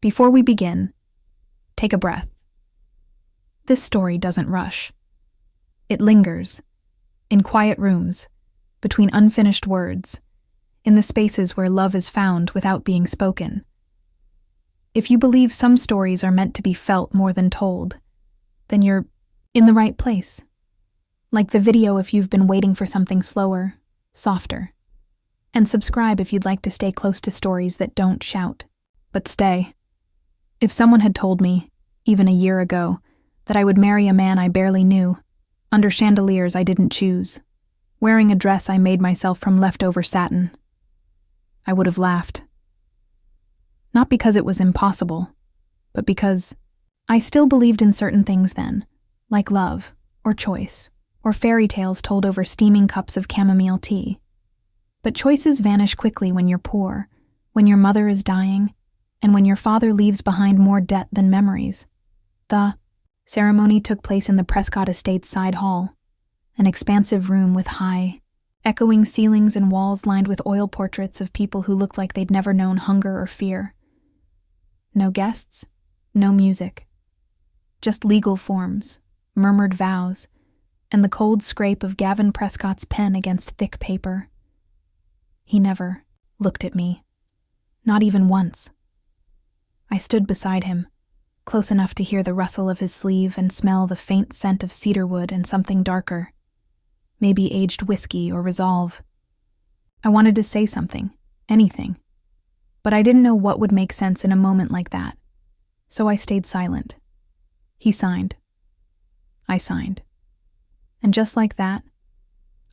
Before we begin, take a breath. This story doesn't rush. It lingers, in quiet rooms, between unfinished words, in the spaces where love is found without being spoken. If you believe some stories are meant to be felt more than told, then you're in the right place. Like the video if you've been waiting for something slower, softer. And subscribe if you'd like to stay close to stories that don't shout, but stay. If someone had told me, even a year ago, that I would marry a man I barely knew, under chandeliers I didn't choose, wearing a dress I made myself from leftover satin, I would have laughed. Not because it was impossible, but because I still believed in certain things then, like love, or choice, or fairy tales told over steaming cups of chamomile tea. But choices vanish quickly when you're poor, when your mother is dying, and when your father leaves behind more debt than memories. The ceremony took place in the Prescott Estate's side hall, an expansive room with high, echoing ceilings and walls lined with oil portraits of people who looked like they'd never known hunger or fear. No guests, no music. Just legal forms, murmured vows, and the cold scrape of Gavin Prescott's pen against thick paper. He never looked at me, not even once. I stood beside him, close enough to hear the rustle of his sleeve and smell the faint scent of cedarwood and something darker, maybe aged whiskey or resolve. I wanted to say something, anything, but I didn't know what would make sense in a moment like that, so I stayed silent. He signed. I signed. And just like that,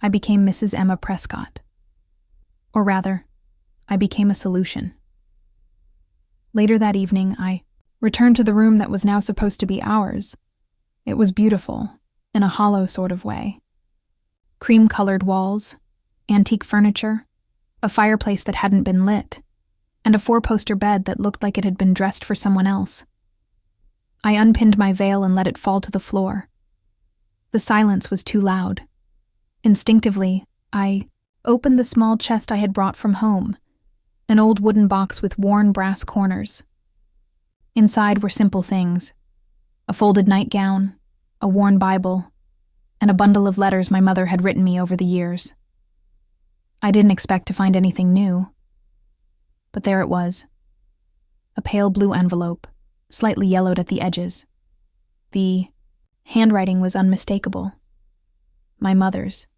I became Mrs. Emma Prescott. Or rather, I became a solution. Later that evening, I returned to the room that was now supposed to be ours. It was beautiful, in a hollow sort of way. Cream-colored walls, antique furniture, a fireplace that hadn't been lit, and a 4-poster bed that looked like it had been dressed for someone else. I unpinned my veil and let it fall to the floor. The silence was too loud. Instinctively, I opened the small chest I had brought from home, an old wooden box with worn brass corners. Inside were simple things: a folded nightgown, a worn Bible, and a bundle of letters my mother had written me over the years. I didn't expect to find anything new. But there it was. A pale blue envelope, slightly yellowed at the edges. The handwriting was unmistakable. My mother's.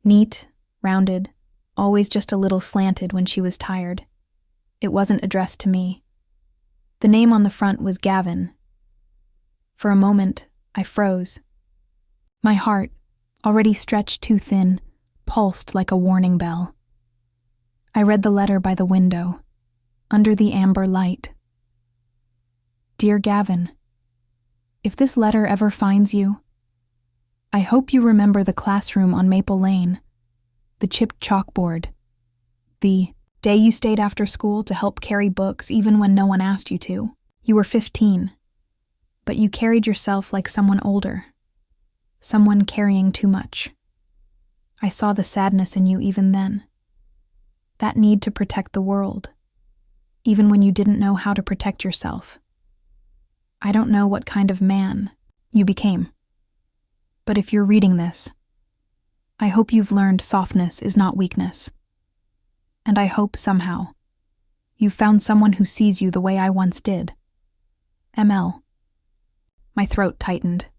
Neat, rounded, always just a little slanted when she was tired. It wasn't addressed to me. The name on the front was Gavin. For a moment, I froze. My heart, already stretched too thin, pulsed like a warning bell. I read the letter by the window, under the amber light. Dear Gavin, if this letter ever finds you, I hope you remember the classroom on Maple Lane, the chipped chalkboard, the day you stayed after school to help carry books even when no one asked you to. You were 15, but you carried yourself like someone older, someone carrying too much. I saw the sadness in you even then. That need to protect the world, even when you didn't know how to protect yourself. I don't know what kind of man you became, but if you're reading this, I hope you've learned softness is not weakness. And I hope, somehow, you've found someone who sees you the way I once did. ML. My throat tightened.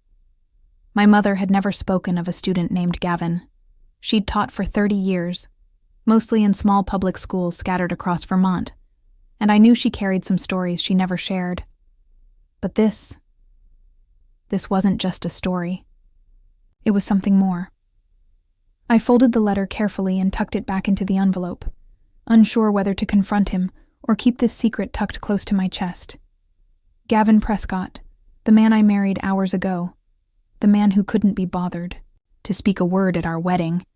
My mother had never spoken of a student named Gavin. She'd taught for 30 years, mostly in small public schools scattered across Vermont, and I knew she carried some stories she never shared. But this wasn't just a story. It was something more. I folded the letter carefully and tucked it back into the envelope, unsure whether to confront him or keep this secret tucked close to my chest. Gavin Prescott, the man I married hours ago, the man who couldn't be bothered to speak a word at our wedding,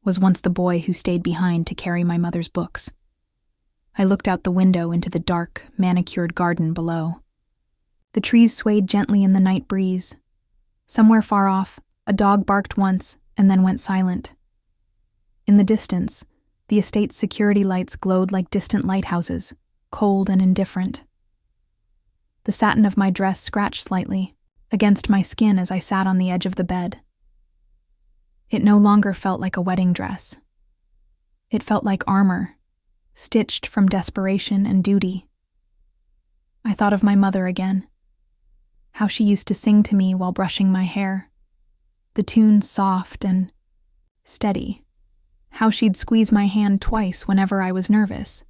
was once the boy who stayed behind to carry my mother's books. I looked out the window into the dark, manicured garden below. The trees swayed gently in the night breeze. Somewhere far off, a dog barked once and then went silent. In the distance, the estate's security lights glowed like distant lighthouses, cold and indifferent. The satin of my dress scratched slightly against my skin as I sat on the edge of the bed. It no longer felt like a wedding dress. It felt like armor, stitched from desperation and duty. I thought of my mother again, how she used to sing to me while brushing my hair, the tune soft and steady, how she'd squeeze my hand twice whenever I was nervous.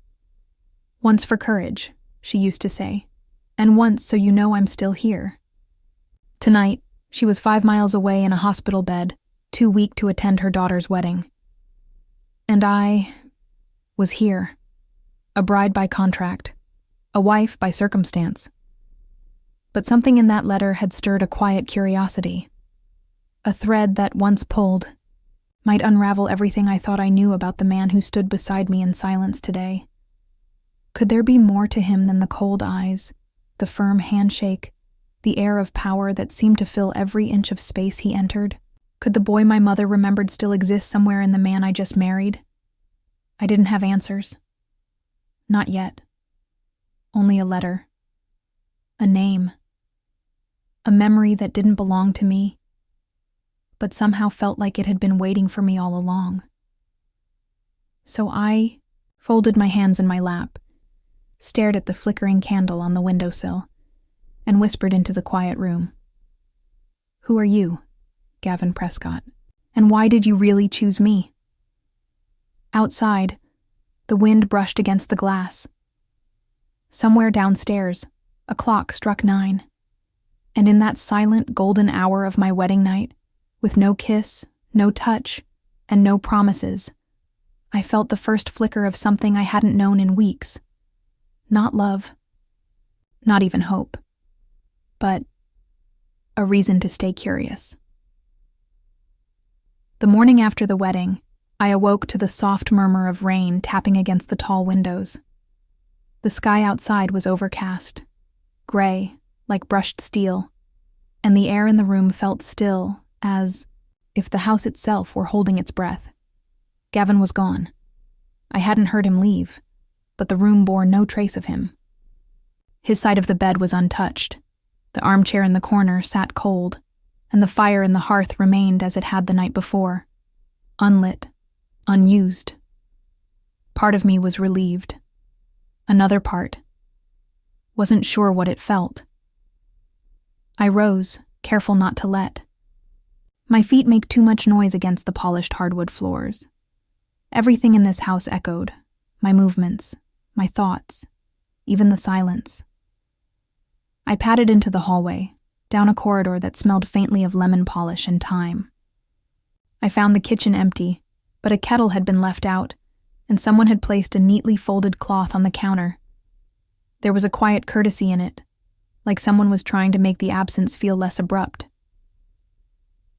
Once for courage, she used to say, and once so you know I'm still here. Tonight, she was 5 miles away in a hospital bed, too weak to attend her daughter's wedding. And I was here, a bride by contract, a wife by circumstance. But something in that letter had stirred a quiet curiosity. A thread that, once pulled, might unravel everything I thought I knew about the man who stood beside me in silence today. Could there be more to him than the cold eyes, the firm handshake, the air of power that seemed to fill every inch of space he entered? Could the boy my mother remembered still exist somewhere in the man I just married? I didn't have answers. Not yet. Only a letter. A name. A memory that didn't belong to me, but somehow felt like it had been waiting for me all along. So I folded my hands in my lap, stared at the flickering candle on the windowsill, and whispered into the quiet room. "Who are you, Gavin Prescott, and why did you really choose me?" Outside, the wind brushed against the glass. Somewhere downstairs, a clock struck 9, and in that silent golden hour of my wedding night, with no kiss, no touch, and no promises, I felt the first flicker of something I hadn't known in weeks. Not love, not even hope, but a reason to stay curious. The morning after the wedding, I awoke to the soft murmur of rain tapping against the tall windows. The sky outside was overcast, gray, like brushed steel, and the air in the room felt still, as if the house itself were holding its breath. Gavin was gone. I hadn't heard him leave, but the room bore no trace of him. His side of the bed was untouched. The armchair in the corner sat cold, and the fire in the hearth remained as it had the night before, unlit, unused. Part of me was relieved. Another part wasn't sure what it felt. I rose, careful not to let. My feet make too much noise against the polished hardwood floors. Everything in this house echoed, my movements, my thoughts, even the silence. I padded into the hallway, down a corridor that smelled faintly of lemon polish and thyme. I found the kitchen empty, but a kettle had been left out, and someone had placed a neatly folded cloth on the counter. There was a quiet courtesy in it, like someone was trying to make the absence feel less abrupt.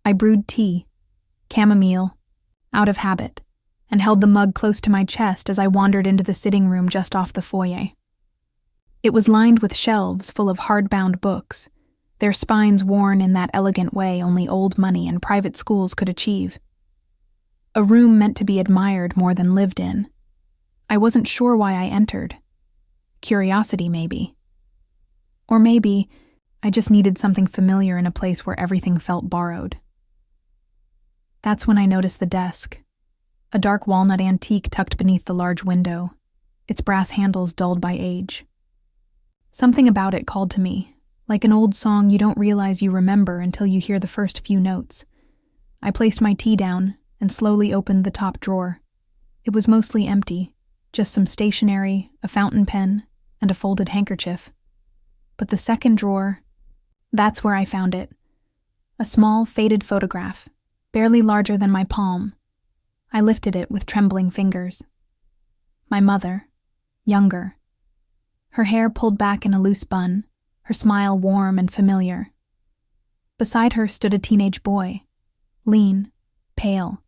I brewed tea, chamomile, out of habit, and held the mug close to my chest as I wandered into the sitting room just off the foyer. It was lined with shelves full of hardbound books, their spines worn in that elegant way only old money and private schools could achieve. A room meant to be admired more than lived in. I wasn't sure why I entered. Curiosity, maybe. Or maybe I just needed something familiar in a place where everything felt borrowed. That's when I noticed the desk, a dark walnut antique tucked beneath the large window, its brass handles dulled by age. Something about it called to me, like an old song you don't realize you remember until you hear the first few notes. I placed my tea down and slowly opened the top drawer. It was mostly empty, just some stationery, a fountain pen, and a folded handkerchief. But the second drawer, that's where I found it. A small, faded photograph, barely larger than my palm. I lifted it with trembling fingers. My mother, younger. Her hair pulled back in a loose bun, her smile warm and familiar. Beside her stood a teenage boy, lean, pale,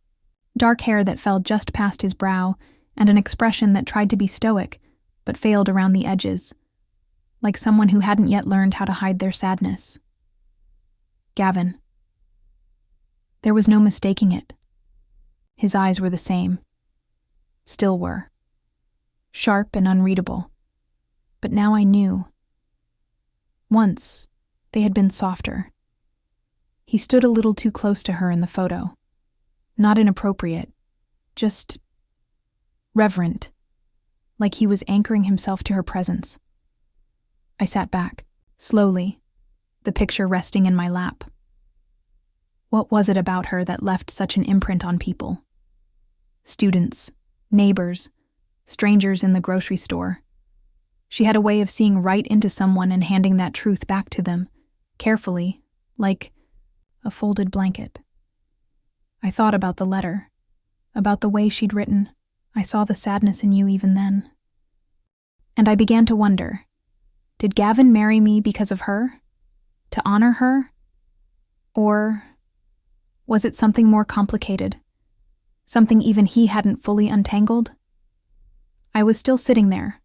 dark hair that fell just past his brow, and an expression that tried to be stoic, but failed around the edges, like someone who hadn't yet learned how to hide their sadness. Gavin. There was no mistaking it. His eyes were the same. Still were. Sharp and unreadable. But now I knew. Once, they had been softer. He stood a little too close to her in the photo. Not inappropriate, just reverent, like he was anchoring himself to her presence. I sat back, slowly, the picture resting in my lap. What was it about her that left such an imprint on people? Students, neighbors, strangers in the grocery store. She had a way of seeing right into someone and handing that truth back to them, carefully, like a folded blanket. I thought about the letter, about the way she'd written. I saw the sadness in you even then. And I began to wonder, did Gavin marry me because of her? To honor her? Or was it something more complicated? Something even he hadn't fully untangled? I was still sitting there,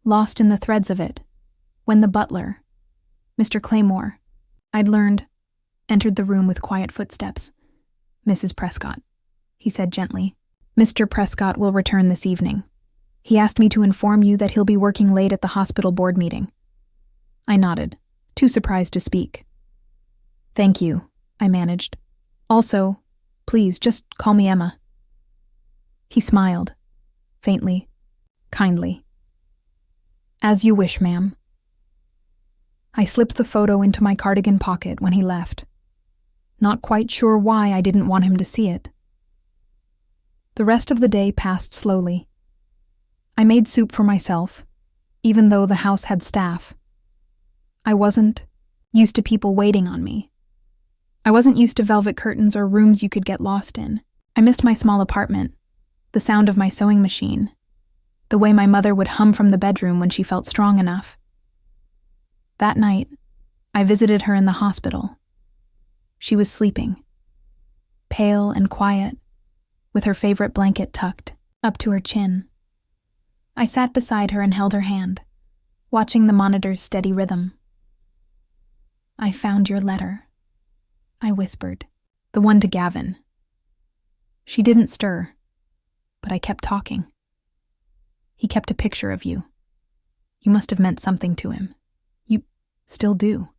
lost in the threads of it, when the butler, Mr. Claymore, I'd learned, entered the room with quiet footsteps. "Mrs. Prescott," he said gently. "Mr. Prescott will return this evening. He asked me to inform you that he'll be working late at the hospital board meeting." I nodded, too surprised to speak. "Thank you," I managed. "Also, please, just call me Emma." He smiled, faintly, kindly. "As you wish, ma'am." I slipped the photo into my cardigan pocket when he left, not quite sure why I didn't want him to see it. The rest of the day passed slowly. I made soup for myself, even though the house had staff. I wasn't used to people waiting on me. I wasn't used to velvet curtains or rooms you could get lost in. I missed my small apartment, the sound of my sewing machine, the way my mother would hum from the bedroom when she felt strong enough. That night, I visited her in the hospital. She was sleeping, pale and quiet, with her favorite blanket tucked up to her chin. I sat beside her and held her hand, watching the monitor's steady rhythm. "I found your letter," I whispered, "the one to Gavin." She didn't stir, but I kept talking. "He kept a picture of you. You must have meant something to him. You still do."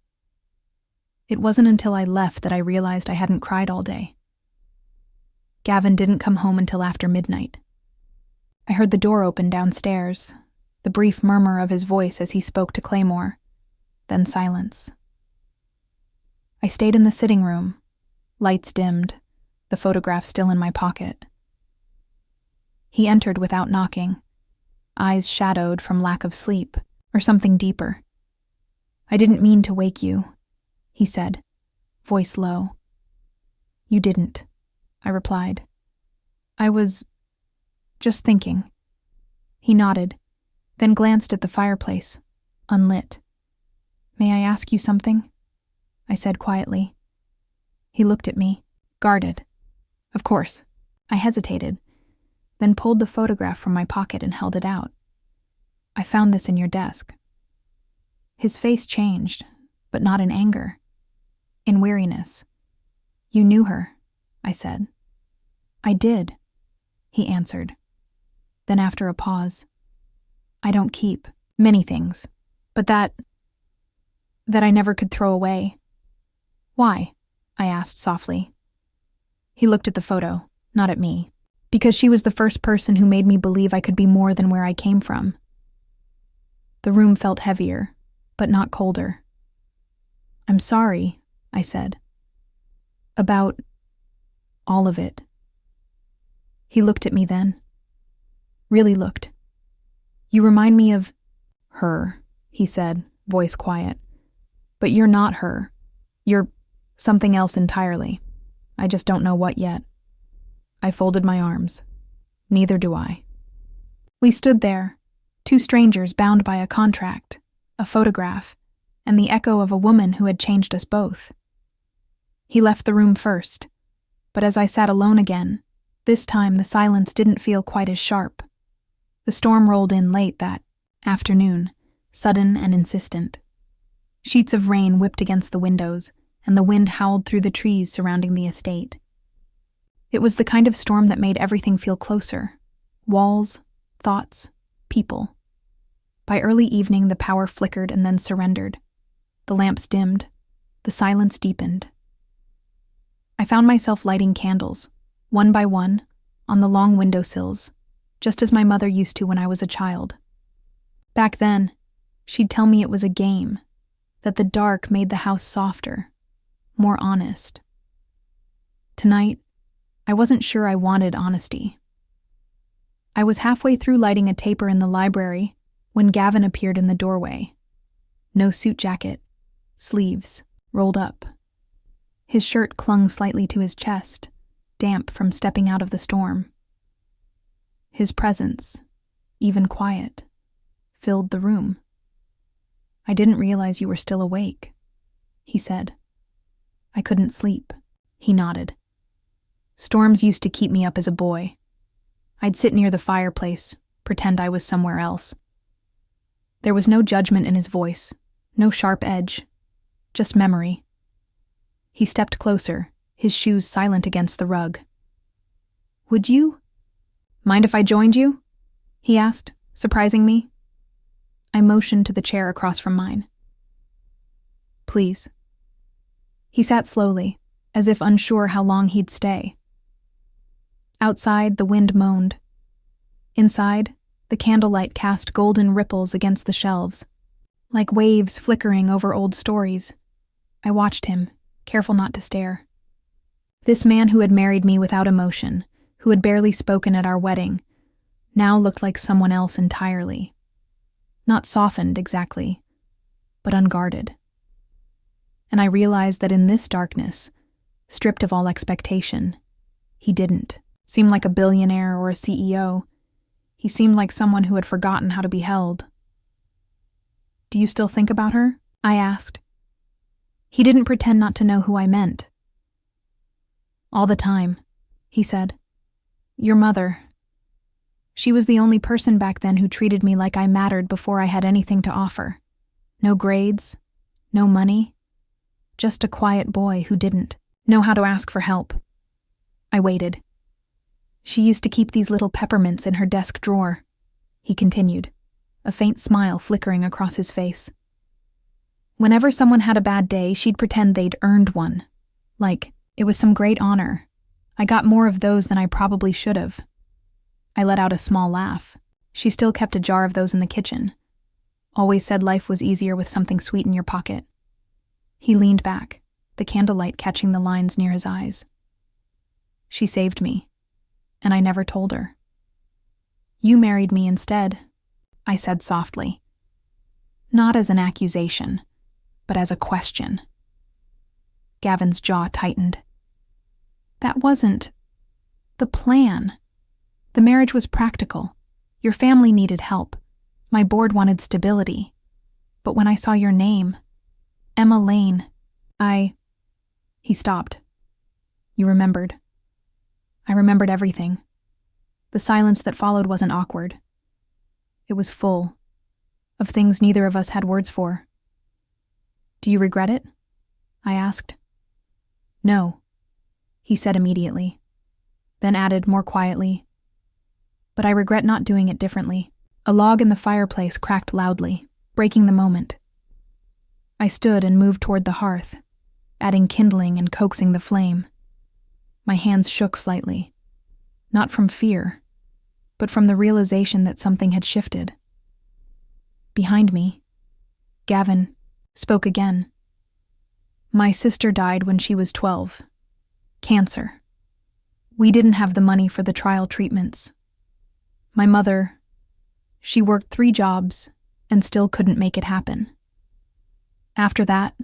It wasn't until I left that I realized I hadn't cried all day. Gavin didn't come home until after midnight. I heard the door open downstairs, the brief murmur of his voice as he spoke to Claymore, then silence. I stayed in the sitting room, lights dimmed, the photograph still in my pocket. He entered without knocking, eyes shadowed from lack of sleep or something deeper. "I didn't mean to wake you," he said, voice low. "You didn't," I replied. "I was just thinking." He nodded, then glanced at the fireplace, unlit. "May I ask you something?" I said quietly. He looked at me, guarded. "Of course." I hesitated, then pulled the photograph from my pocket and held it out. "I found this in your desk." His face changed, but not in anger, in weariness. "You knew her," I said. "I did," he answered. Then after a pause, "I don't keep many things, but that I never could throw away." "Why?" I asked softly. He looked at the photo, not at me, because she was the first person who made me believe I could be more than where I came from. The room felt heavier, but not colder. "I'm sorry," I said. "About all of it." He looked at me then. Really looked. "You remind me of her," he said, voice quiet. "But you're not her. You're something else entirely. I just don't know what yet." I folded my arms. "Neither do I." We stood there, two strangers bound by a contract, a photograph, and the echo of a woman who had changed us both. He left the room first, but as I sat alone again, this time the silence didn't feel quite as sharp. The storm rolled in late that afternoon, sudden and insistent. Sheets of rain whipped against the windows, and the wind howled through the trees surrounding the estate. It was the kind of storm that made everything feel closer. Walls, thoughts, people. By early evening, the power flickered and then surrendered. The lamps dimmed. The silence deepened. I found myself lighting candles, one by one, on the long windowsills, just as my mother used to when I was a child. Back then, she'd tell me it was a game, that the dark made the house softer, more honest. Tonight, I wasn't sure I wanted honesty. I was halfway through lighting a taper in the library when Gavin appeared in the doorway. No suit jacket, sleeves rolled up. His shirt clung slightly to his chest, damp from stepping out of the storm. His presence, even quiet, filled the room. "I didn't realize you were still awake," he said. "I couldn't sleep." He nodded. "Storms used to keep me up as a boy. I'd sit near the fireplace, pretend I was somewhere else." There was no judgment in his voice, no sharp edge, just memory. He stepped closer, his shoes silent against the rug. "Would you mind if I joined you?" he asked, surprising me. I motioned to the chair across from mine. "Please." He sat slowly, as if unsure how long he'd stay. Outside, the wind moaned. Inside, the candlelight cast golden ripples against the shelves, like waves flickering over old stories. I watched him, careful not to stare. This man who had married me without emotion, who had barely spoken at our wedding, now looked like someone else entirely. Not softened exactly, but unguarded. And I realized that in this darkness, stripped of all expectation, he didn't seem like a billionaire or a CEO. He seemed like someone who had forgotten how to be held. "Do you still think about her?" I asked. He didn't pretend not to know who I meant. "All the time," he said. "Your mother. She was the only person back then who treated me like I mattered before I had anything to offer. No grades, no money, just a quiet boy who didn't know how to ask for help." I waited. "She used to keep these little peppermints in her desk drawer," he continued, a faint smile flickering across his face. "Whenever someone had a bad day, she'd pretend they'd earned one, like it was some great honor. I got more of those than I probably should have." I let out a small laugh. She still kept a jar of those in the kitchen. Always said life was easier with something sweet in your pocket. He leaned back, the candlelight catching the lines near his eyes. "She saved me, and I never told her." "You married me instead," I said softly. Not as an accusation, but as a question. Gavin's jaw tightened. "That wasn't the plan. The marriage was practical. Your family needed help. My board wanted stability. But when I saw your name, Emma Lane, He stopped. "You remembered." I remembered everything. The silence that followed wasn't awkward. It was full, of things neither of us had words for. "Do you regret it?" I asked. "No," he said immediately, then added more quietly, "But I regret not doing it differently." A log in the fireplace cracked loudly, breaking the moment. I stood and moved toward the hearth, adding kindling and coaxing the flame. My hands shook slightly, not from fear, but from the realization that something had shifted. Behind me, Gavin spoke again. "My sister died when she was 12. Cancer. We didn't have the money for the trial treatments. My mother, she worked 3 jobs and still couldn't make it happen. After that,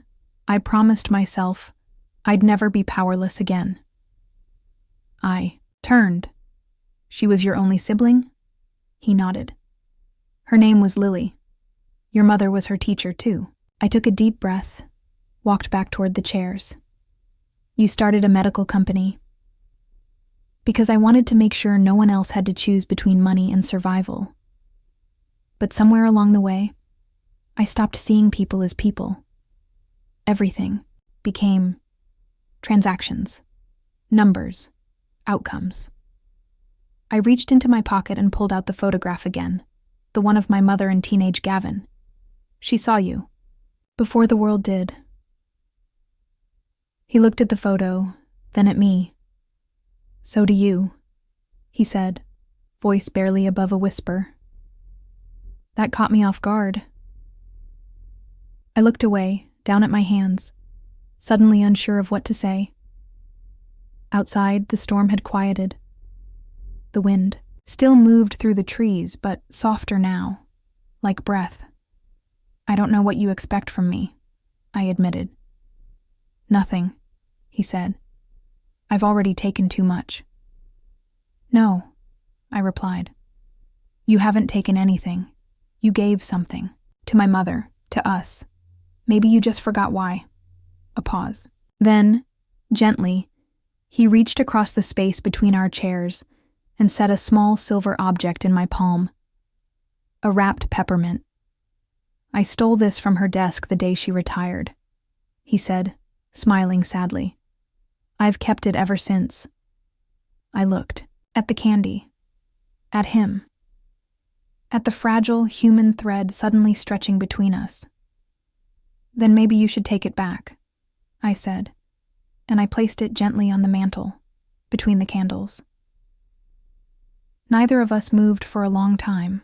I promised myself I'd never be powerless again." I turned. "She was your only sibling?" He nodded. "Her name was Lily. Your mother was her teacher too." I took a deep breath, walked back toward the chairs. "You started a medical company." "Because I wanted to make sure no one else had to choose between money and survival. But somewhere along the way, I stopped seeing people as people. Everything became transactions, numbers, outcomes." I reached into my pocket and pulled out the photograph again, the one of my mother and teenage Gavin. "She saw you. Before the world did. He looked at the photo, then at me. So do you, he said, voice barely above a whisper. That caught me off guard. I looked away, down at my hands, suddenly unsure of what to say. Outside, the storm had quieted. The wind still moved through the trees, but softer now, like breath. I don't know what you expect from me, I admitted. Nothing, he said. I've already taken too much. No, I replied. You haven't taken anything. You gave something. To my mother, to us. Maybe you just forgot why. A pause. Then, gently, he reached across the space between our chairs and set a small silver object in my palm. A wrapped peppermint. I stole this from her desk the day she retired, he said, smiling sadly. I've kept it ever since. I looked at the candy, at him, at the fragile human thread suddenly stretching between us. Then maybe you should take it back, I said, and I placed it gently on the mantel, between the candles. Neither of us moved for a long time.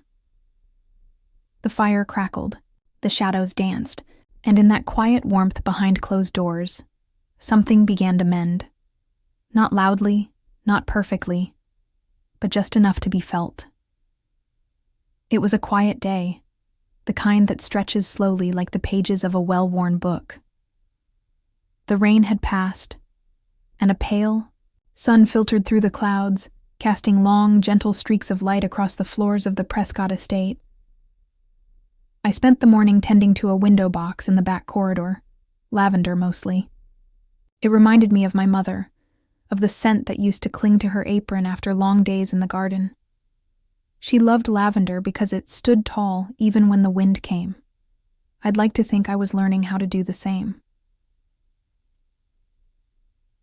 The fire crackled, the shadows danced, and in that quiet warmth behind closed doors, something began to mend. Not loudly, not perfectly, but just enough to be felt. It was a quiet day, the kind that stretches slowly like the pages of a well-worn book. The rain had passed, and a pale sun filtered through the clouds, casting long, gentle streaks of light across the floors of the Prescott estate. I spent the morning tending to a window box in the back corridor, lavender mostly. It reminded me of my mother, of the scent that used to cling to her apron after long days in the garden. She loved lavender because it stood tall even when the wind came. I'd like to think I was learning how to do the same.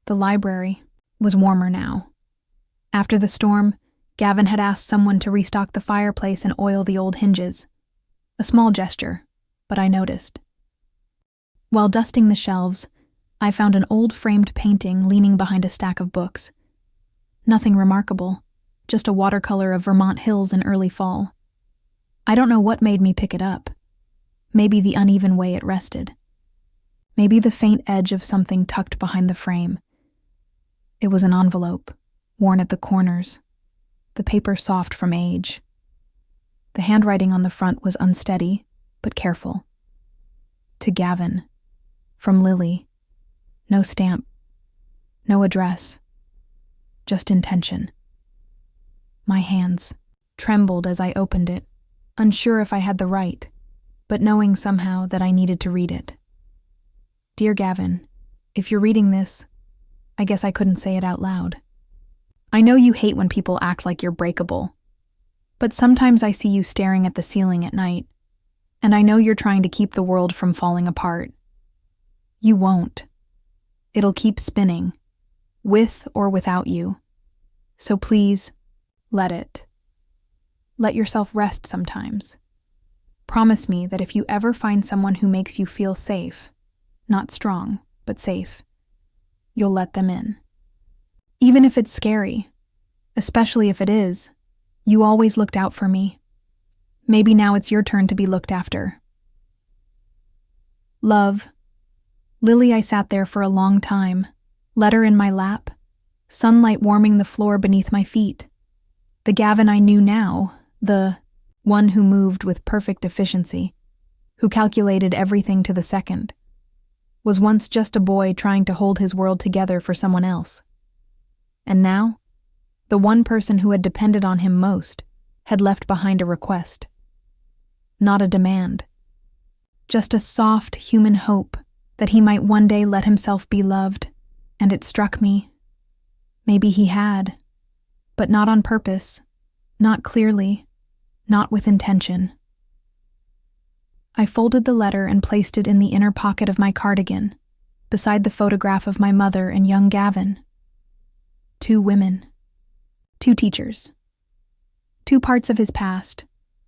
The library was warmer now. After the storm, Gavin had asked someone to restock the fireplace and oil the old hinges. A small gesture, but I noticed. While dusting the shelves, I found an old framed painting leaning behind a stack of books. Nothing remarkable, just a watercolor of Vermont hills in early fall. I don't know what made me pick it up. Maybe the uneven way it rested. Maybe the faint edge of something tucked behind the frame. It was an envelope, worn at the corners, the paper soft from age. The handwriting on the front was unsteady, but careful. To Gavin. From Lily. No stamp. No address. Just intention. My hands trembled as I opened it, unsure if I had the right, but knowing somehow that I needed to read it. Dear Gavin, if you're reading this, I guess I couldn't say it out loud. I know you hate when people act like you're breakable, but sometimes I see you staring at the ceiling at night, and I know you're trying to keep the world from falling apart. You won't. It'll keep spinning, with or without you. So please, let it. Let yourself rest sometimes. Promise me that if you ever find someone who makes you feel safe, not strong, but safe, you'll let them in. Even if it's scary, especially if it is, you always looked out for me. Maybe now it's your turn to be looked after. Love. Lily. I sat there for a long time, letter in my lap, sunlight warming the floor beneath my feet. The Gavin I knew now, the one who moved with perfect efficiency, who calculated everything to the second, was once just a boy trying to hold his world together for someone else. And now, the one person who had depended on him most had left behind a request. Not a demand. Just a soft human hope that he might one day let himself be loved, and it struck me. Maybe he had, but not on purpose, not clearly, not with intention. I folded the letter and placed it in the inner pocket of my cardigan, beside the photograph of my mother and young Gavin. 2 women. 2 teachers. 2 parts of his past,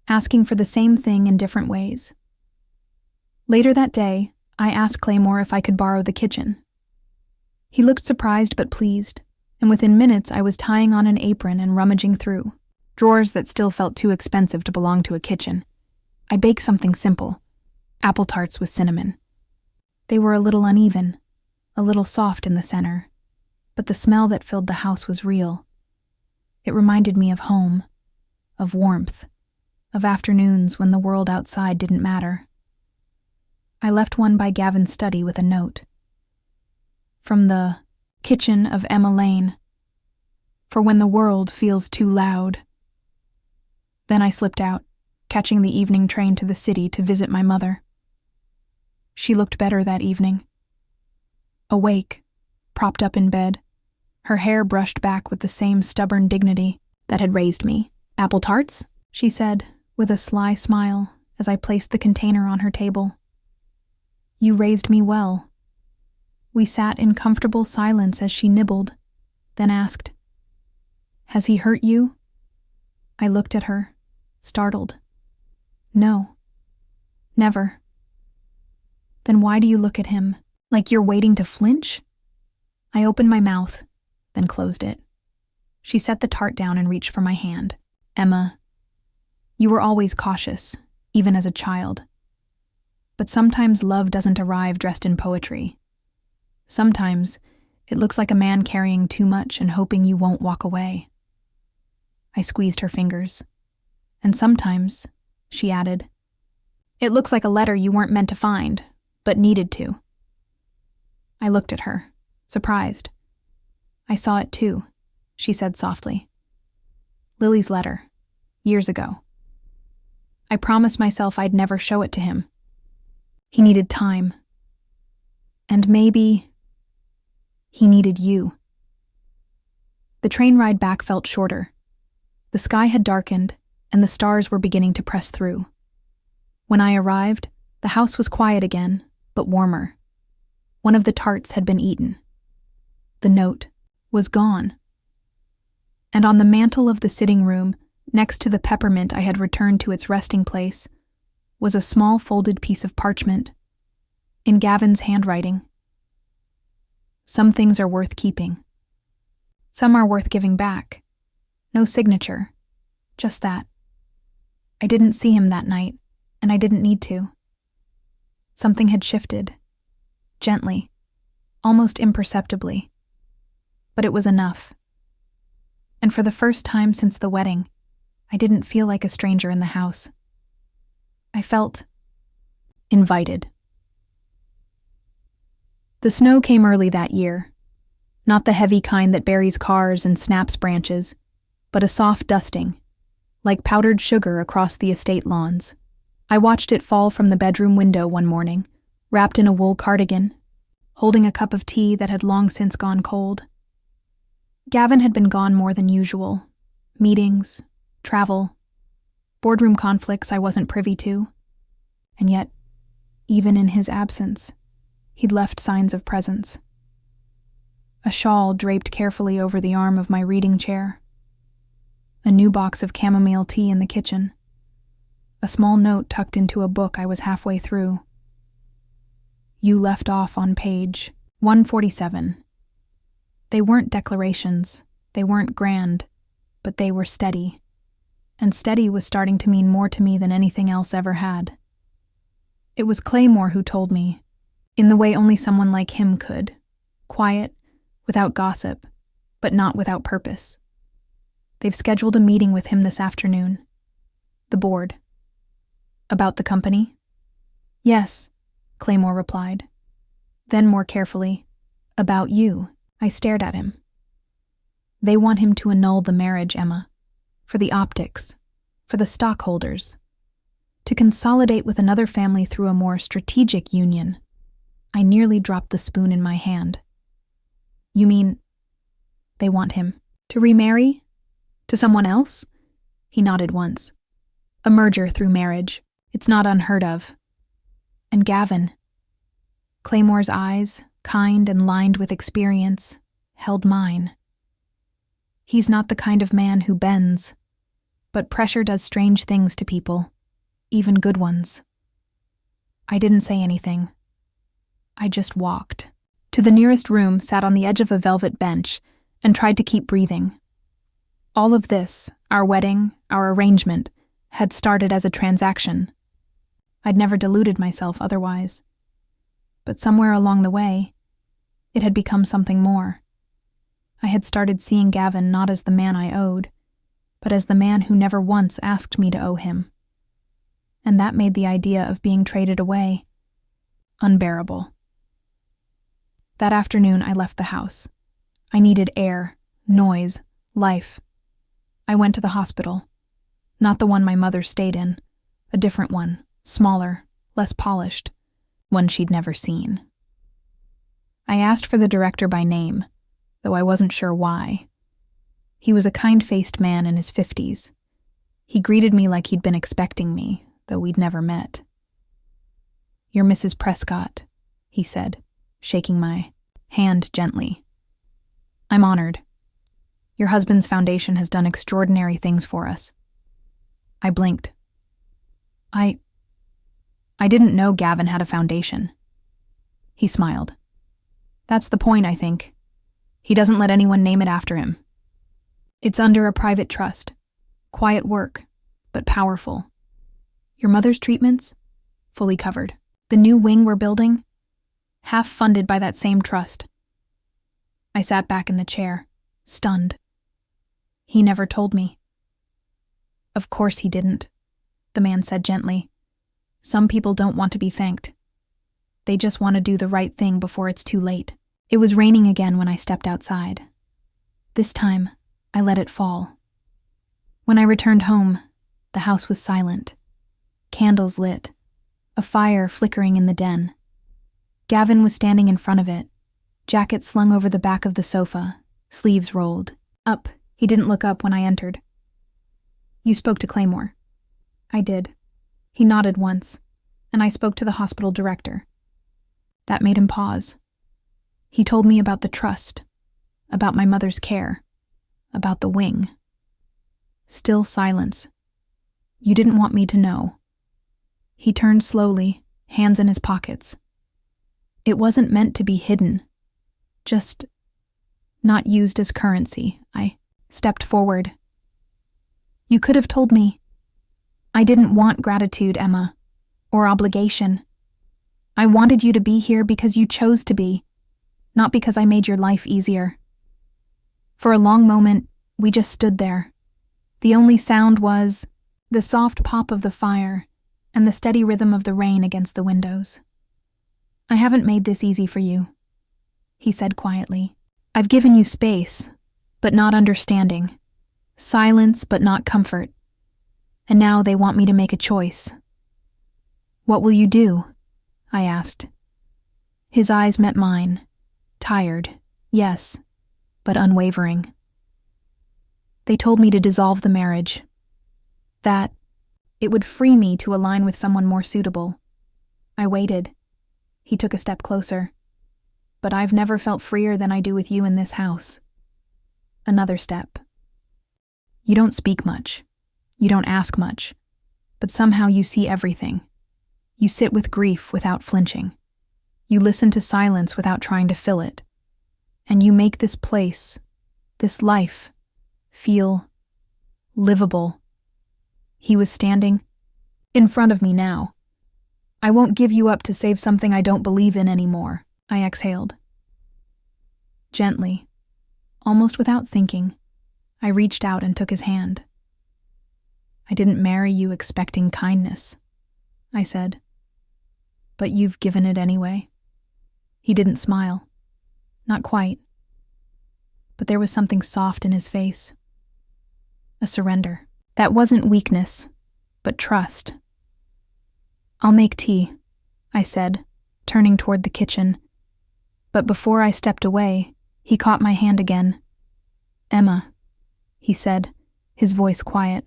asking for the same thing in different ways. Later that day, I asked Claymore if I could borrow the kitchen. He looked surprised but pleased, and within minutes I was tying on an apron and rummaging through drawers that still felt too expensive to belong to a kitchen. I baked something simple, apple tarts with cinnamon. They were a little uneven, a little soft in the center, but the smell that filled the house was real. It reminded me of home, of warmth, of afternoons when the world outside didn't matter. I left one by Gavin's study with a note. From the kitchen of Emma Lane, for when the world feels too loud. Then I slipped out, catching the evening train to the city to visit my mother. She looked better that evening. Awake, propped up in bed, her hair brushed back with the same stubborn dignity that had raised me. "Apple tarts?" she said, with a sly smile as I placed the container on her table. "You raised me well." We sat in comfortable silence as she nibbled, then asked, "Has he hurt you?" I looked at her, startled. "No. Never." "Then why do you look at him, like you're waiting to flinch?" I opened my mouth, then closed it. She set the tart down and reached for my hand. "Emma, you were always cautious, even as a child. But sometimes love doesn't arrive dressed in poetry. Sometimes it looks like a man carrying too much and hoping you won't walk away." I squeezed her fingers. "And sometimes," she added, "it looks like a letter you weren't meant to find, but needed to." I looked at her, surprised. "I saw it too," she said softly. "Lily's letter, years ago. I promised myself I'd never show it to him. He needed time. And maybe he needed you." The train ride back felt shorter. The sky had darkened, and the stars were beginning to press through. When I arrived, the house was quiet again, but warmer. One of the tarts had been eaten. The note was gone. And on the mantel of the sitting room, next to the peppermint I had returned to its resting place, was a small folded piece of parchment, in Gavin's handwriting. "Some things are worth keeping. Some are worth giving back. No signature, just that. I didn't see him that night, and I didn't need to. Something had shifted, gently, almost imperceptibly. But it was enough. And for the first time since the wedding, I didn't feel like a stranger in the house. I felt invited." The snow came early that year. Not the heavy kind that buries cars and snaps branches, but a soft dusting, like powdered sugar across the estate lawns. I watched it fall from the bedroom window one morning, wrapped in a wool cardigan, holding a cup of tea that had long since gone cold. Gavin had been gone more than usual. Meetings, travel, boardroom conflicts I wasn't privy to. And yet, even in his absence, he'd left signs of presence. A shawl draped carefully over the arm of my reading chair. A new box of chamomile tea in the kitchen. A small note tucked into a book I was halfway through. You left off on page 147. They weren't declarations, they weren't grand, but they were steady. And steady was starting to mean more to me than anything else ever had. It was Claymore who told me, in the way only someone like him could, quiet, without gossip, but not without purpose. They've scheduled a meeting with him this afternoon. The board. About the company? Yes, Claymore replied. Then more carefully, about you. I stared at him. They want him to annul the marriage, Emma. For the optics. For the stockholders. To consolidate with another family through a more strategic union. I nearly dropped the spoon in my hand. You mean, they want him to remarry? To someone else? He nodded once. A merger through marriage. It's not unheard of. And Gavin. Claymore's eyes, kind and lined with experience, held mine. He's not the kind of man who bends, but pressure does strange things to people, even good ones. I didn't say anything. I just walked. To the nearest room, sat on the edge of a velvet bench, and tried to keep breathing. All of this, our wedding, our arrangement, had started as a transaction. I'd never deluded myself otherwise. But somewhere along the way, it had become something more. I had started seeing Gavin not as the man I owed, but as the man who never once asked me to owe him. And that made the idea of being traded away unbearable. That afternoon, I left the house. I needed air, noise, life. I went to the hospital. Not the one my mother stayed in, a different one, smaller, less polished, one she'd never seen. I asked for the director by name, though I wasn't sure why. He was a kind-faced man in his 50s. He greeted me like he'd been expecting me, though we'd never met. "You're Mrs. Prescott," he said, shaking my hand gently. "I'm honored. Your husband's foundation has done extraordinary things for us." I blinked. I didn't know Gavin had a foundation. He smiled. "That's the point, I think. He doesn't let anyone name it after him. It's under a private trust. Quiet work, but powerful. Your mother's treatments? Fully covered. The new wing we're building? Half funded by that same trust." I sat back in the chair, stunned. He never told me. "Of course he didn't," the man said gently. "Some people don't want to be thanked. They just want to do the right thing before it's too late." It was raining again when I stepped outside. This time, I let it fall. When I returned home, the house was silent. Candles lit, a fire flickering in the den. Gavin was standing in front of it, jacket slung over the back of the sofa, sleeves rolled. Up, he didn't look up when I entered. "You spoke to Claymore." I did. He nodded once, and I spoke to the hospital director. That made him pause. He told me about the trust, about my mother's care, about the wing. Still silence. "You didn't want me to know." He turned slowly, hands in his pockets. "It wasn't meant to be hidden. Just not used as currency." I stepped forward. "You could have told me. I didn't want gratitude, Emma, or obligation. I wanted you to be here because you chose to be, not because I made your life easier." For a long moment, we just stood there. The only sound was the soft pop of the fire and the steady rhythm of the rain against the windows. "I haven't made this easy for you," he said quietly. "I've given you space, but not understanding. Silence, but not comfort. And now they want me to make a choice." "What will you do?" I asked. His eyes met mine, tired, yes, but unwavering. "They told me to dissolve the marriage. That it would free me to align with someone more suitable." I waited. He took a step closer. "But I've never felt freer than I do with you in this house." Another step. "You don't speak much. You don't ask much. But somehow you see everything. You sit with grief without flinching. You listen to silence without trying to fill it. And you make this place, this life, feel livable." He was standing in front of me now. "I won't give you up to save something I don't believe in anymore," I exhaled. Gently, almost without thinking, I reached out and took his hand. "I didn't marry you expecting kindness," I said. "But you've given it anyway." He didn't smile. Not quite. But there was something soft in his face. A surrender. That wasn't weakness, but trust. "I'll make tea," I said, turning toward the kitchen. But before I stepped away, he caught my hand again. "Emma," he said, his voice quiet.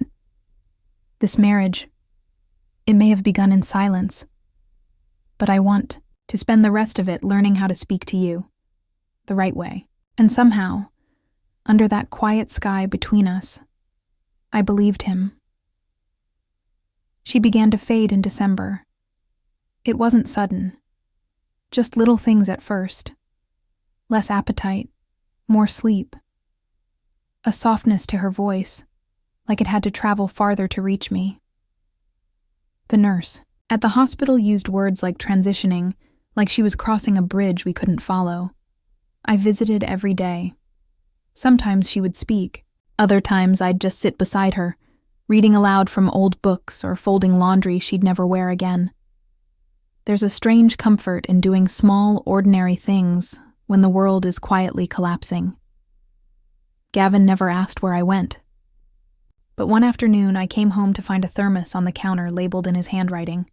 "This marriage, it may have begun in silence, but I want to spend the rest of it learning how to speak to you, the right way." And somehow, under that quiet sky between us, I believed him. She began to fade in December. It wasn't sudden. Just little things at first. Less appetite, more sleep. A softness to her voice, like it had to travel farther to reach me. The nurse at the hospital used words like transitioning, like she was crossing a bridge we couldn't follow. I visited every day. Sometimes she would speak. Other times I'd just sit beside her, reading aloud from old books or folding laundry she'd never wear again. There's a strange comfort in doing small, ordinary things when the world is quietly collapsing. Gavin never asked where I went. But one afternoon I came home to find a thermos on the counter labeled in his handwriting,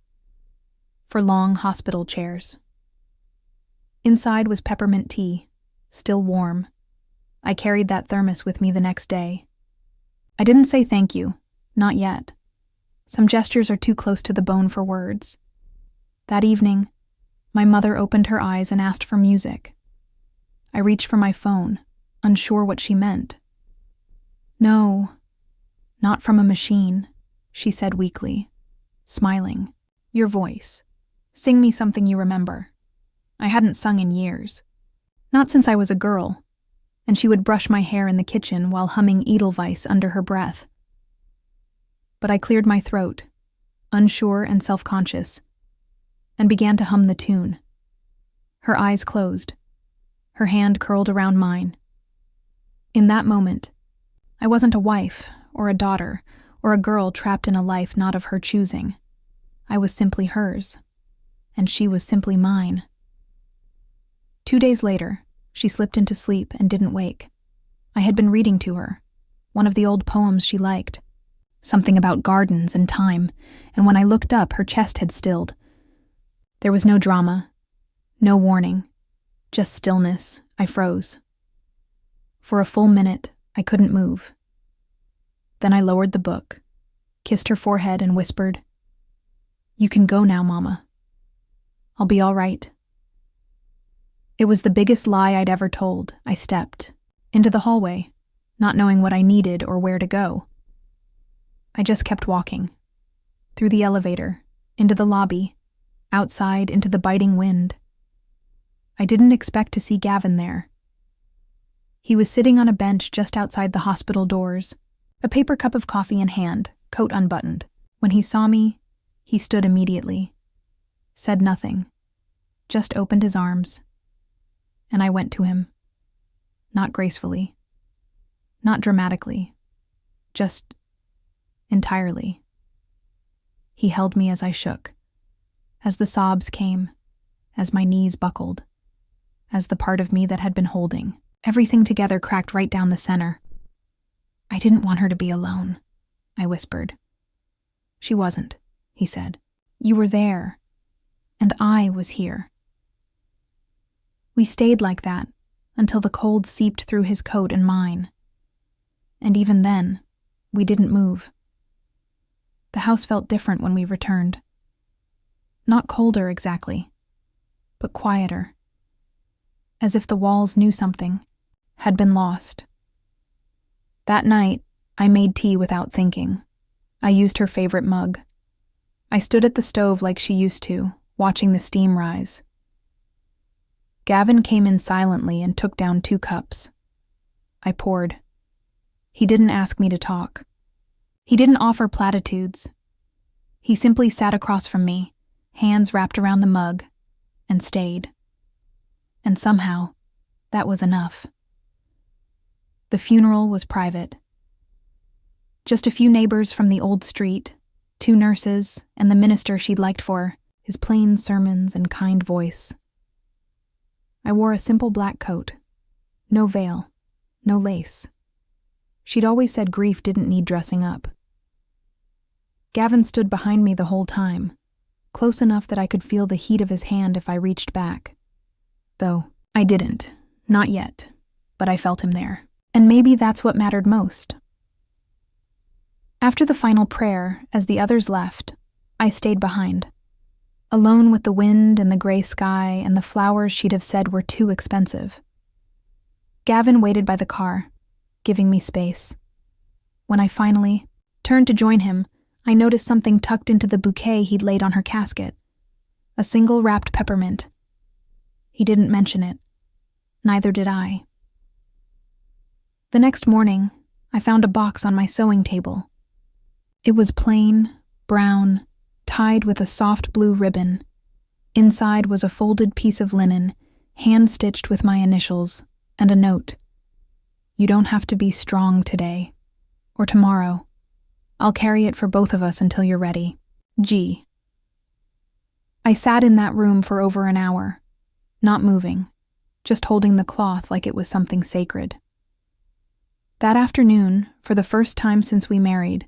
"For long hospital chairs." Inside was peppermint tea, still warm. I carried that thermos with me the next day. I didn't say thank you, not yet. Some gestures are too close to the bone for words. That evening, my mother opened her eyes and asked for music. I reached for my phone, unsure what she meant. "No, not from a machine," she said weakly, smiling. "Your voice. Sing me something you remember." I hadn't sung in years. Not since I was a girl, and she would brush my hair in the kitchen while humming Edelweiss under her breath. But I cleared my throat, unsure and self-conscious, and began to hum the tune. Her eyes closed, her hand curled around mine. In that moment, I wasn't a wife or a daughter or a girl trapped in a life not of her choosing. I was simply hers, and she was simply mine. 2 days later, she slipped into sleep and didn't wake. I had been reading to her, one of the old poems she liked, something about gardens and time, and when I looked up, her chest had stilled. There was no drama, no warning, just stillness. I froze. For a full minute, I couldn't move. Then I lowered the book, kissed her forehead, and whispered, "You can go now, Mama. I'll be all right." It was the biggest lie I'd ever told. I stepped into the hallway, not knowing what I needed or where to go. I just kept walking. Through the elevator, into the lobby, outside into the biting wind. I didn't expect to see Gavin there. He was sitting on a bench just outside the hospital doors, a paper cup of coffee in hand, coat unbuttoned. When he saw me, he stood immediately, said nothing, just opened his arms. And I went to him. Not gracefully, not dramatically, just entirely. He held me as I shook, as the sobs came, as my knees buckled, as the part of me that had been holding. Everything together cracked right down the center. "I didn't want her to be alone," I whispered. "She wasn't," he said. "You were there, and I was here." We stayed like that until the cold seeped through his coat and mine. And even then, we didn't move. The house felt different when we returned. Not colder exactly, but quieter. As if the walls knew something, had been lost. That night, I made tea without thinking. I used her favorite mug. I stood at the stove like she used to, watching the steam rise. Gavin came in silently and took down 2 cups. I poured. He didn't ask me to talk. He didn't offer platitudes. He simply sat across from me, hands wrapped around the mug, and stayed. And somehow, that was enough. The funeral was private. Just a few neighbors from the old street, 2 nurses, and the minister she'd liked for his plain sermons and kind voice. I wore a simple black coat. No veil. No lace. She'd always said grief didn't need dressing up. Gavin stood behind me the whole time, close enough that I could feel the heat of his hand if I reached back. Though I didn't. Not yet. But I felt him there. And maybe that's what mattered most. After the final prayer, as the others left, I stayed behind. Alone with the wind and the gray sky and the flowers she'd have said were too expensive. Gavin waited by the car, giving me space. When I finally turned to join him, I noticed something tucked into the bouquet he'd laid on her casket. A single wrapped peppermint. He didn't mention it. Neither did I. The next morning, I found a box on my sewing table. It was plain, brown, tied with a soft blue ribbon. Inside was a folded piece of linen, hand-stitched with my initials, and a note. "You don't have to be strong today. Or tomorrow. I'll carry it for both of us until you're ready. G." I sat in that room for over an hour, not moving, just holding the cloth like it was something sacred. That afternoon, for the first time since we married,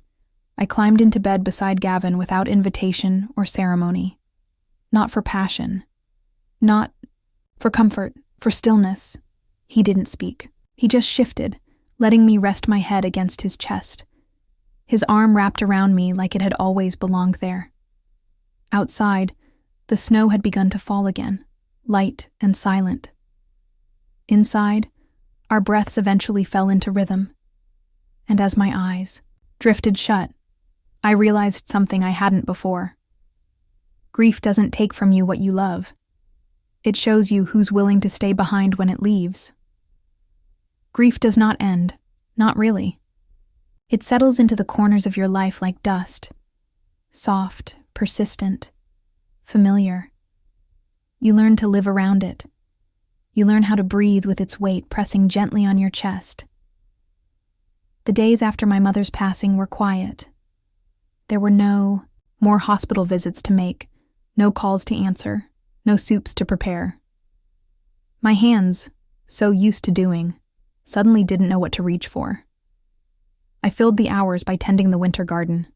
I climbed into bed beside Gavin without invitation or ceremony. Not for passion. Not for comfort, for stillness. He didn't speak. He just shifted, letting me rest my head against his chest. His arm wrapped around me like it had always belonged there. Outside, the snow had begun to fall again, light and silent. Inside, our breaths eventually fell into rhythm. And as my eyes drifted shut, I realized something I hadn't before. Grief doesn't take from you what you love. It shows you who's willing to stay behind when it leaves. Grief does not end, not really. It settles into the corners of your life like dust, soft, persistent, familiar. You learn to live around it. You learn how to breathe with its weight pressing gently on your chest. The days after my mother's passing were quiet. There were no more hospital visits to make, no calls to answer, no soups to prepare. My hands, so used to doing, suddenly didn't know what to reach for. I filled the hours by tending the winter garden.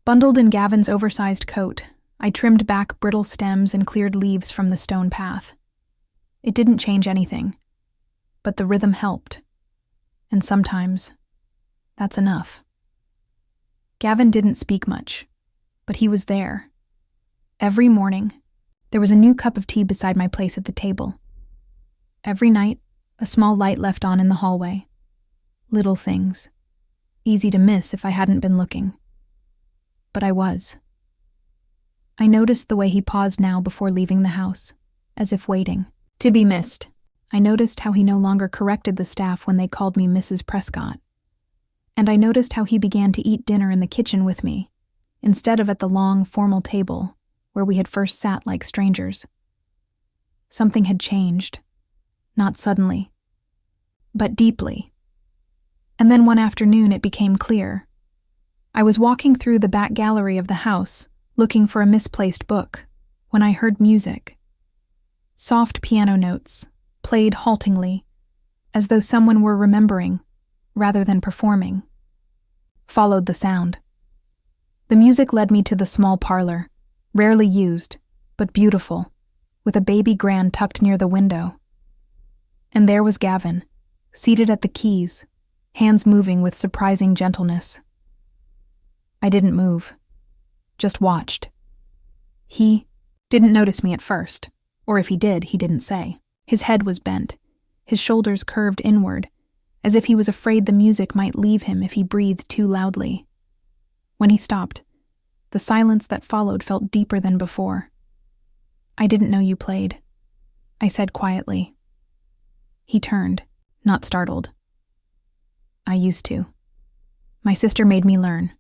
Bundled in Gavin's oversized coat, I trimmed back brittle stems and cleared leaves from the stone path. It didn't change anything, but the rhythm helped. And sometimes, that's enough. Gavin didn't speak much, but he was there. Every morning, there was a new cup of tea beside my place at the table. Every night, a small light left on in the hallway. Little things. Easy to miss if I hadn't been looking. But I was. I noticed the way he paused now before leaving the house, as if waiting. To be missed. I noticed how he no longer corrected the staff when they called me Mrs. Prescott. And I noticed how he began to eat dinner in the kitchen with me, instead of at the long, formal table where we had first sat like strangers. Something had changed. Not suddenly, but deeply. And then one afternoon it became clear. I was walking through the back gallery of the house, looking for a misplaced book, when I heard music. Soft piano notes, played haltingly, as though someone were remembering, rather than performing. Followed the sound. The music led me to the small parlor, rarely used, but beautiful, with a baby grand tucked near the window. And there was Gavin, seated at the keys, hands moving with surprising gentleness. I didn't move, just watched. He didn't notice me at first, or if he did, he didn't say. His head was bent, his shoulders curved inward, as if he was afraid the music might leave him if he breathed too loudly. When he stopped, the silence that followed felt deeper than before. "I didn't know you played," I said quietly. He turned, not startled. "I used to. My sister made me learn.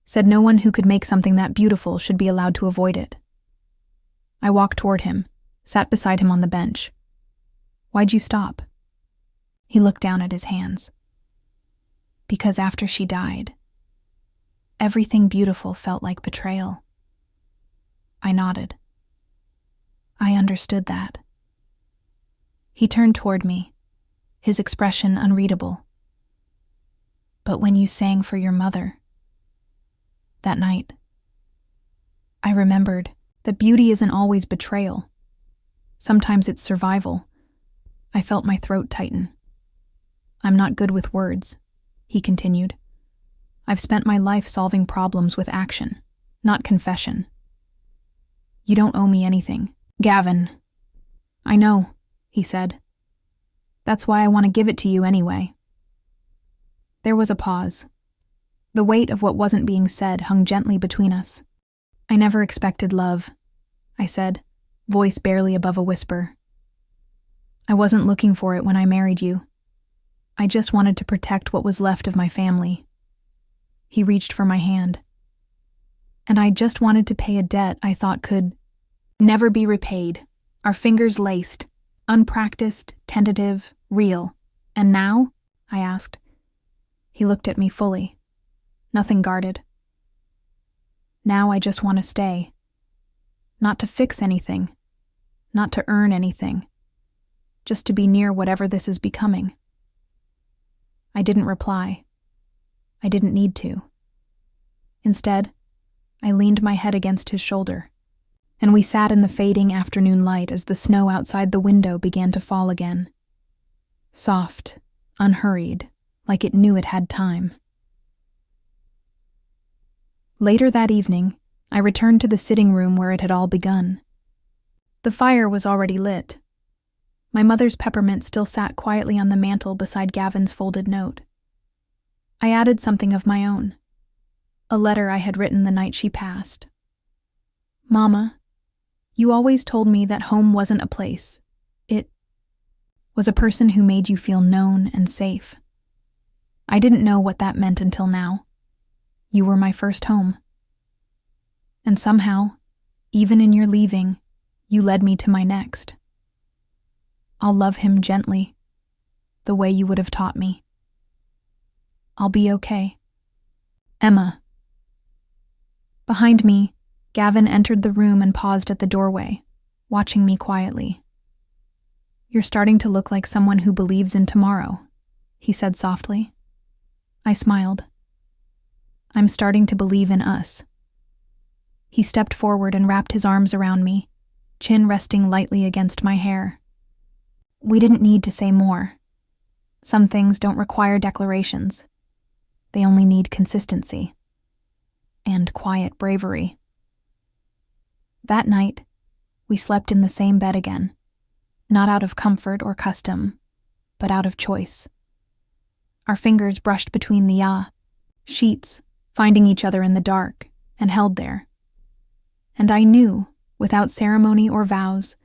Said no one who could make something that beautiful should be allowed to avoid it." I walked toward him, sat beside him on the bench. "Why'd you stop?" He looked down at his hands. "Because after she died, everything beautiful felt like betrayal." I nodded. I understood that. He turned toward me, his expression unreadable. "But when you sang for your mother, that night, I remembered that beauty isn't always betrayal. Sometimes it's survival." I felt my throat tighten. "I'm not good with words," he continued. "I've spent my life solving problems with action, not confession. You don't owe me anything, Gavin." "I know," he said. "That's why I want to give it to you anyway." There was a pause. The weight of what wasn't being said hung gently between us. "I never expected love," I said, voice barely above a whisper. I wasn't looking for it when I married you. I just wanted to protect what was left of my family." He reached for my hand. "And I just wanted to pay a debt I thought could never be repaid. Our fingers laced, unpracticed, tentative, real. And now?" I asked. He looked at me fully. Nothing guarded. "Now I just want to stay. Not to fix anything. Not to earn anything. Just to be near whatever this is becoming." I didn't reply. I didn't need to. Instead, I leaned my head against his shoulder, and we sat in the fading afternoon light as the snow outside the window began to fall again. Soft, unhurried, like it knew it had time. Later that evening, I returned to the sitting room where it had all begun. The fire was already lit. My mother's peppermint still sat quietly on the mantel beside Gavin's folded note. I added something of my own, a letter I had written the night she passed. "Mama, you always told me that home wasn't a place. It was a person who made you feel known and safe. I didn't know what that meant until now. You were my first home. And somehow, even in your leaving, you led me to my next. I'll love him gently, the way you would have taught me. I'll be okay. Emma." Behind me, Gavin entered the room and paused at the doorway, watching me quietly. "You're starting to look like someone who believes in tomorrow," he said softly. I smiled. "I'm starting to believe in us." He stepped forward and wrapped his arms around me, chin resting lightly against my hair. We didn't need to say more. Some things don't require declarations. They only need consistency. And quiet bravery. That night, we slept in the same bed again, not out of comfort or custom, but out of choice. Our fingers brushed between the sheets, finding each other in the dark, and held there. And I knew, without ceremony or vows,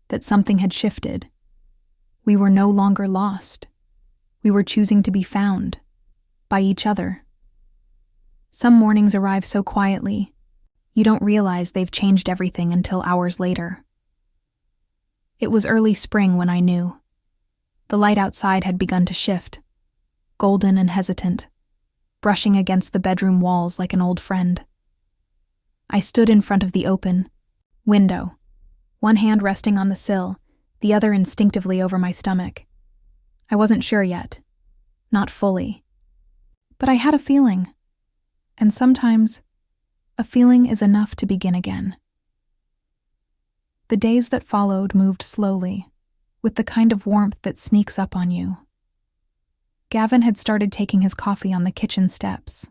that something had shifted. We were no longer lost. We were choosing to be found, by each other. Some mornings arrive so quietly, you don't realize they've changed everything until hours later. It was early spring when I knew. The light outside had begun to shift, golden and hesitant, brushing against the bedroom walls like an old friend. I stood in front of the open window, one hand resting on the sill, the other instinctively over my stomach. I wasn't sure yet. Not fully. But I had a feeling. And sometimes, a feeling is enough to begin again. The days that followed moved slowly, with the kind of warmth that sneaks up on you. Gavin had started taking his coffee on the kitchen steps,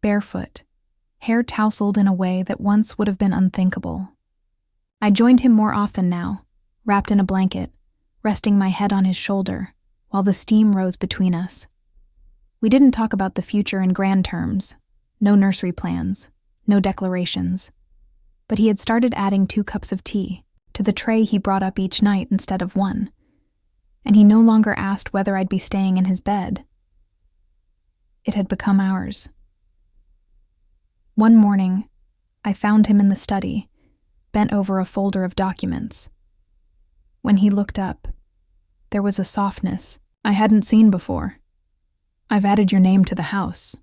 barefoot, hair tousled in a way that once would have been unthinkable. I joined him more often now, wrapped in a blanket, resting my head on his shoulder, while the steam rose between us. We didn't talk about the future in grand terms, no nursery plans, no declarations. But he had started adding 2 cups of tea to the tray he brought up each night instead of 1, and he no longer asked whether I'd be staying in his bed. It had become ours. One morning, I found him in the study, bent over a folder of documents. When he looked up, there was a softness I hadn't seen before. "I've added your name to the house,"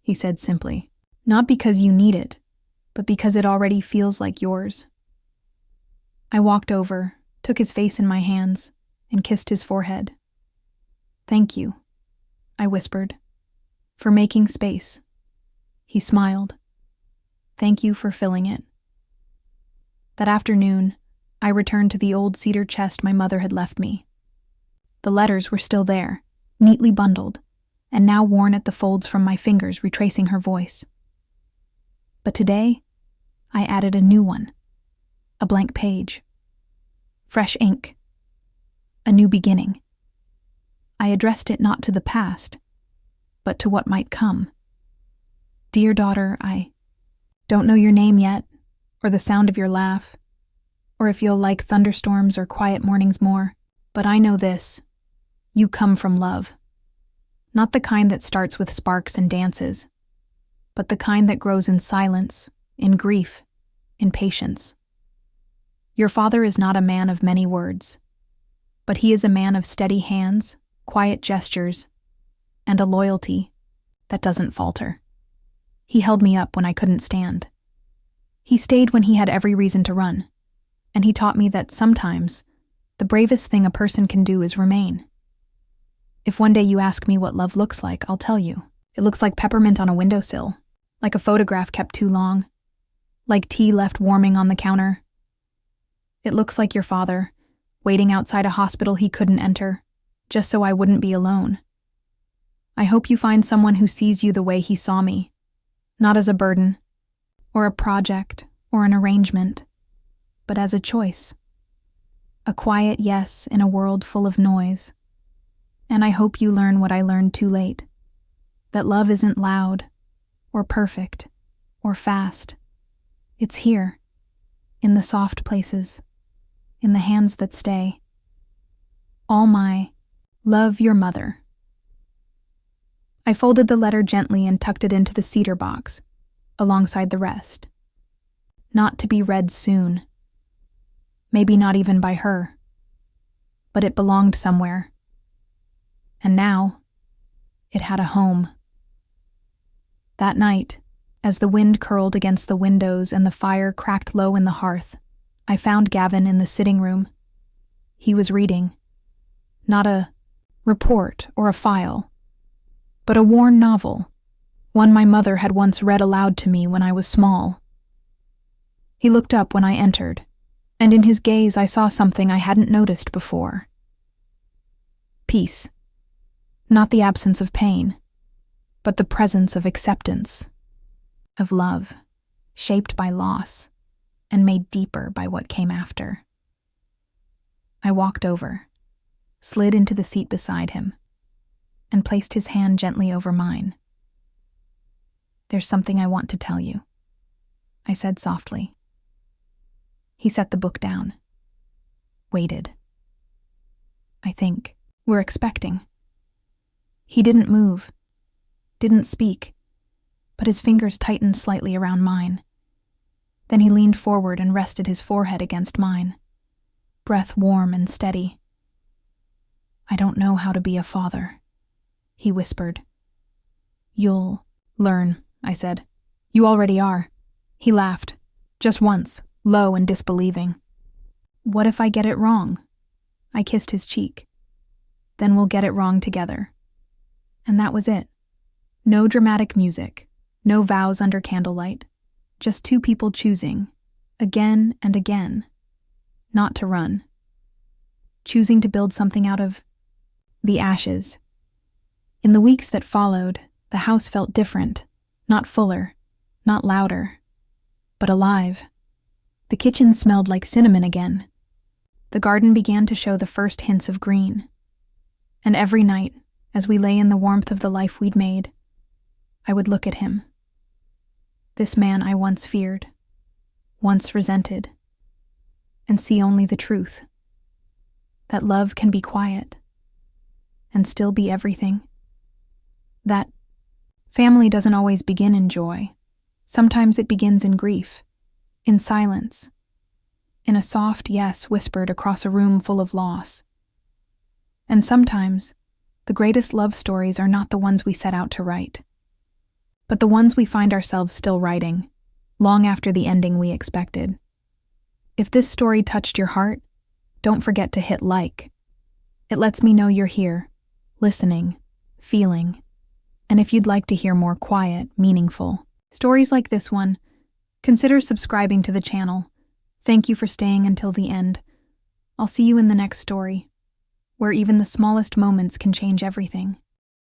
he said simply. "Not because you need it, but because it already feels like yours." I walked over, took his face in my hands, and kissed his forehead. "Thank you," I whispered, "for making space." He smiled. "Thank you for filling it." That afternoon, I returned to the old cedar chest my mother had left me. The letters were still there, neatly bundled, and now worn at the folds from my fingers, retracing her voice. But today, I added a new one, a blank page, fresh ink, a new beginning. I addressed it not to the past, but to what might come. "Dear daughter, I don't know your name yet, or the sound of your laugh, or if you'll like thunderstorms or quiet mornings more, But I know this. You come from love. Not the kind that starts with sparks and dances, but the kind that grows in silence, in grief, in patience. Your father is not a man of many words, but he is a man of steady hands, quiet gestures, and a loyalty that doesn't falter. He held me up when I couldn't stand. He stayed when he had every reason to run, and he taught me that sometimes the bravest thing a person can do is remain. If one day you ask me what love looks like, I'll tell you. It looks like peppermint on a windowsill, like a photograph kept too long, like tea left warming on the counter. It looks like your father, waiting outside a hospital he couldn't enter, just so I wouldn't be alone. I hope you find someone who sees you the way he saw me, not as a burden, or a project, or an arrangement, but as a choice. A quiet yes in a world full of noise. And I hope you learn what I learned too late, that love isn't loud, or perfect, or fast. It's here, in the soft places, in the hands that stay. All my love, your mother. I folded the letter gently and tucked it into the cedar box, alongside the rest. Not to be read soon. Maybe not even by her. But it belonged somewhere. And now, it had a home. That night, as the wind curled against the windows and the fire cracked low in the hearth, I found Gavin in the sitting room. He was reading. Not a report or a file, but a worn novel, one my mother had once read aloud to me when I was small. He looked up when I entered, and in his gaze I saw something I hadn't noticed before. Peace. Not the absence of pain, but the presence of acceptance, of love, shaped by loss and made deeper by what came after. I walked over, slid into the seat beside him, and placed his hand gently over mine. "There's something I want to tell you," I said softly. He set the book down, waited. "I think we're expecting." He didn't move, didn't speak, but his fingers tightened slightly around mine. Then he leaned forward and rested his forehead against mine, breath warm and steady. "I don't know how to be a father," he whispered. "You'll learn," I said. "You already are." He laughed, just once, low and disbelieving. "What if I get it wrong?" I kissed his cheek. "Then we'll get it wrong together." And that was it. No dramatic music, no vows under candlelight, just two people choosing, again and again, not to run. Choosing to build something out of the ashes. In the weeks that followed, the house felt different, not fuller, not louder, but alive. The kitchen smelled like cinnamon again. The garden began to show the first hints of green. And every night, as we lay in the warmth of the life we'd made, I would look at him. This man I once feared, once resented, and see only the truth. That love can be quiet, and still be everything. That family doesn't always begin in joy. Sometimes it begins in grief, in silence, in a soft yes whispered across a room full of loss. And sometimes, the greatest love stories are not the ones we set out to write, but the ones we find ourselves still writing, long after the ending we expected. If this story touched your heart, don't forget to hit like. It lets me know you're here, listening, feeling, and if you'd like to hear more quiet, meaningful stories like this one, consider subscribing to the channel. Thank you for staying until the end. I'll see you in the next story, where even the smallest moments can change everything.